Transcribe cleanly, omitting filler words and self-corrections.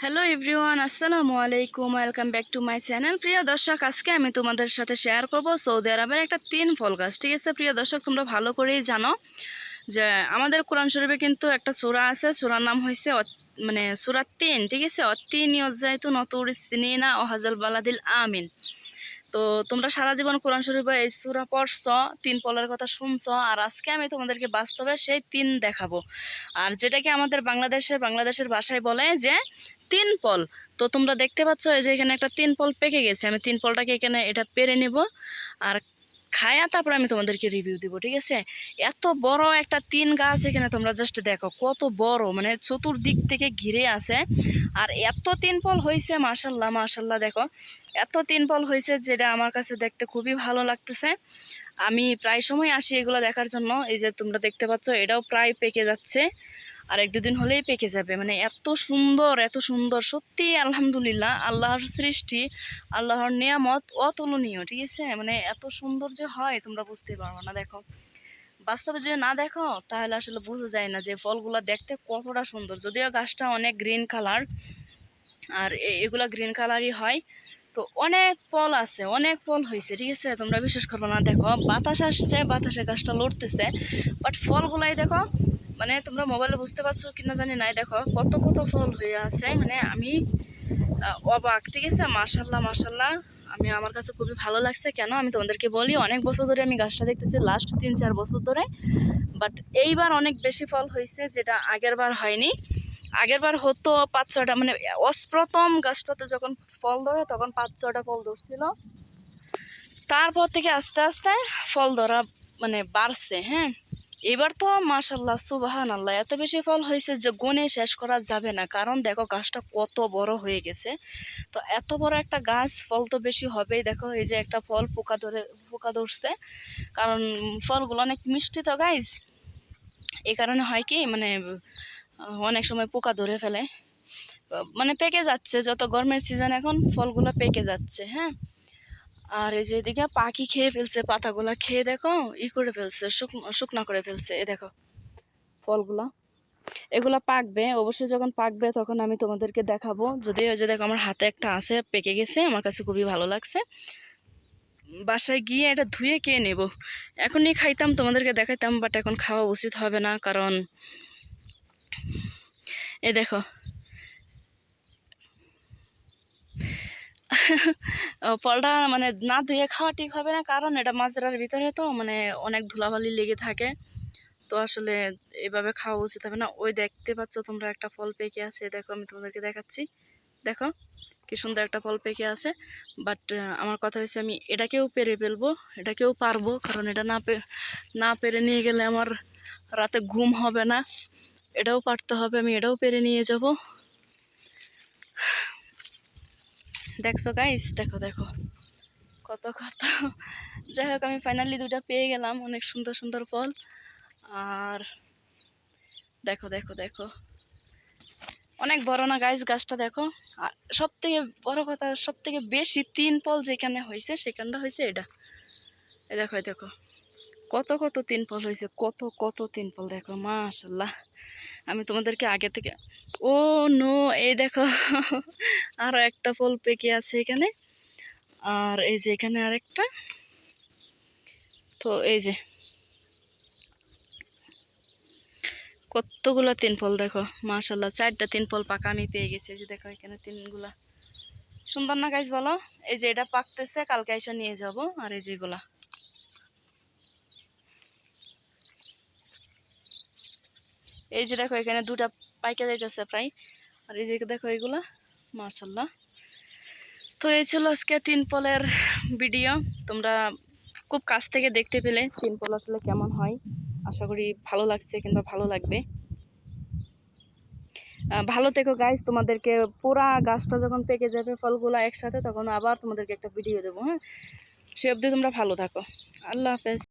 Hello everyone, আসসালামু আলাইকুম। Welcome back to my channel. প্রিয় দর্শক, আজকে আমি তোমাদের সাথে শেয়ার করব সৌদি আরবের একটা 3 ফল গাছ। ঠিক আছে প্রিয় দর্শক, তোমরা ভালো করেই জানো যে আমাদের কোরআন শরীফে কিন্তু একটা সূরা আছে, সূরার নাম হয়েছে মানে সূরা 3। ঠিক আছে, অত্তিনি ওয়াজ্জাইতুন ওয়াতুরি সিনিনা ওয়াহাজাল বালাদিল আমিন। তো তোমরা সারা জীবন কোরআন শরীফে এই সূরা পড়ছো, 3 ফলের কথা শুনছো, আর আজকে আমি তোমাদেরকে বাস্তবে সেই 3 দেখাবো। আর যেটাকে আমাদের বাংলাদেশের ভাষায় বলে যে 3 ফল। তো তোমরা দেখতে পাচ্ছ এই যে এখানে একটা 3 ফল পেকে গেছে। আমি 3 ফলটাকে এখানে এটা পেরে নেব আর খায়া তারপর আমি তোমাদেরকে রিভিউ দিব। ঠিক আছে, এত বড় একটা 3 গাছ এখানে তোমরা জাস্ট দেখো কত বড়, মানে চতুর্দিক থেকে ঘিরে আছে। আর এত 3 ফল হয়েছে, মাশাল্লাহ মাশাল্লাহ। দেখো এত 3 ফল হয়েছে, যেটা আমার কাছে দেখতে খুবই ভালো লাগতেছে। আমি প্রায় সময় আসি এগুলো দেখার জন্য। এই যে তোমরা দেখতে পাচ্ছ এটাও প্রায় পেকে যাচ্ছে, আর 1-2 দিন হলেই পেকে যাবে। মানে এত সুন্দর এত সুন্দর, সত্যি আলহামদুলিল্লাহ, আল্লাহর সৃষ্টি, আল্লাহর নিয়ামত অতুলনীয়। ঠিক আছে, মানে এত সুন্দর যে হয় তোমরা বুঝতে পারবো না। দেখো বাস্তবে যদি না দেখো তাহলে আসলে বোঝা যায় না যে ফলগুলা দেখতে কতটা সুন্দর। যদিও গাছটা অনেক গ্রিন কালার, আর এগুলা গ্রিন কালারই হয়। তো অনেক ফল আছে, অনেক ফল হয়েছে। ঠিক আছে, তোমরা বিশ্বাস করবো না, দেখো বাতাস আসছে, বাতাসে গাছটা লড়তেছে, বাট ফলগুলাই দেখো, মানে তোমরা মোবাইলে বুঝতে পারছো কিনা জানি না, দেখো কত কত ফল হয়ে আছে। মানে আমি অবাক। ঠিক আছে, মাশাল্লাহ মাশাল্লাহ। আমার কাছে খুবই ভালো লাগছে। কেন আমি তোমাদেরকে বলি, অনেক বছর ধরে আমি গাছটা দেখতেছি, লাস্ট 3-4 বছর ধরে। বাট এইবার অনেক বেশি ফল হয়েছে, যেটা আগের বার হয়নি। আগের বার হতো 5-6টা, মানে প্রথম গাছটাতে যখন ফল ধরে তখন 5-6টা ফল ধরছিল। তারপর থেকে আস্তে আস্তে ফল ধরা মানে বাড়ছে। হ্যাঁ, এবার তো মাশাল্লাহ সুবহানাল্লাহ, এত বেশি ফল হয়েছে যে গুণে শেষ করা যাবে না। কারণ দেখো গাছটা কত বড় হয়ে গেছে। তো এত বড় একটা গাছ, ফল তো বেশি হবেই। দেখো এই যে একটা ফল পোকা ধরছে, কারণ ফলগুলো অনেক মিষ্টি তো গাইজ। এই কারণে হয় কি, মানে অনেক সময় পোকা ধরে ফেলে। মানে পেকে যাচ্ছে, যত গরমের সিজন এখন ফলগুলো পেকে যাচ্ছে। হ্যাঁ, আর এই যে এদিকে পাখি খেয়ে ফেলছে, পাতাগুলা খেয়ে দেখো করে ফেলছে, শুকনা করে ফেলছে। এ দেখো ফলগুলা, এগুলা পাকবে অবশ্যই। যখন পাকবে তখন আমি তোমাদেরকে দেখাবো। যদি ওই যে দেখো আমার হাতে একটা আছে, পেকে গেছে, আমার কাছে খুবই ভালো লাগছে। বাসায় গিয়ে এটা ধুয়ে কে নেব, এখনই খাইতাম তোমাদেরকে দেখাইতাম, বাট এখন খাওয়া উচিত হবে না। কারণ এ দেখো ফলটা মানে না ধুয়ে খাওয়া ঠিক হবে না, কারণ এটা মাজরার ভিতরে তো মানে অনেক ধুলাবালি লেগে থাকে। তো আসলে এভাবে খাওয়া উচিত হবে না। ওই দেখতে পাচ্ছ তোমরা একটা ফল পেকে আছে, দেখো আমি তোমাদেরকে দেখাচ্ছি। দেখো কি সুন্দর একটা ফল পেকে আছে। বাট আমার কথা হচ্ছে আমি এটাকেও পেরে ফেলবো, এটাকেও পারবো। কারণ এটা না পেরে নিয়ে গেলে আমার রাতে ঘুম হবে না। এটাও পারতে হবে, আমি এটাও পেরে নিয়ে যাব। দেখছো গাইস, দেখো দেখো কত কত। যাই হোক, আমি ফাইনালি 2টা পেয়ে গেলাম, অনেক সুন্দর সুন্দর ফল। আর দেখো দেখো দেখো অনেক বড় না গাইস গাছটা, দেখো। আর সব থেকে বড় কথা, সব থেকে বেশি 3 ফল যেখানে হয়েছে সেখানটা হয়েছে এটা। এই দেখো এই দেখো কত কত 3 ফল হয়েছে, কত কত 3 ফল। দেখো মাশাল্লাহ, আমি তোমাদেরকে আগে থেকে, ও নো, এই দেখো আরো একটা ফল পেকে আছে এখানে। আর এই যে এখানে আরেকটা। তো এই যে কতগুলো 3 ফল, দেখো মাশাল্লাহ, 4টা 3 ফল পাকা আমি পেয়ে গেছি। এই যে দেখো এখানে 3গুলা, সুন্দর না গাইস বলো? এই যে এটা পাকতেছে, কালকে এসে নিয়ে যাব। আর এই যেগুলা, এই যে দেখো এখানে 2টা পাইকে যাইতেছে প্রায়। আর এই যে দেখো এগুলা, মাশাল্লাহ। তো এই ছিল আজকে 3 ফলের ভিডিও। তোমরা খুব কাছ থেকে দেখতে পেলে 3 ফল আসলে কেমন হয়। আশা করি ভালো লাগছে কিংবা ভালো লাগবে। ভালো থেকো গাইস, তোমাদেরকে পুরা গাছটা যখন পেকে যাবে ফলগুলা একসাথে, তখন আবার তোমাদেরকে একটা ভিডিও দেবো। হ্যাঁ, সে অবধি তোমরা ভালো থাকো। আল্লাহ হাফেজ।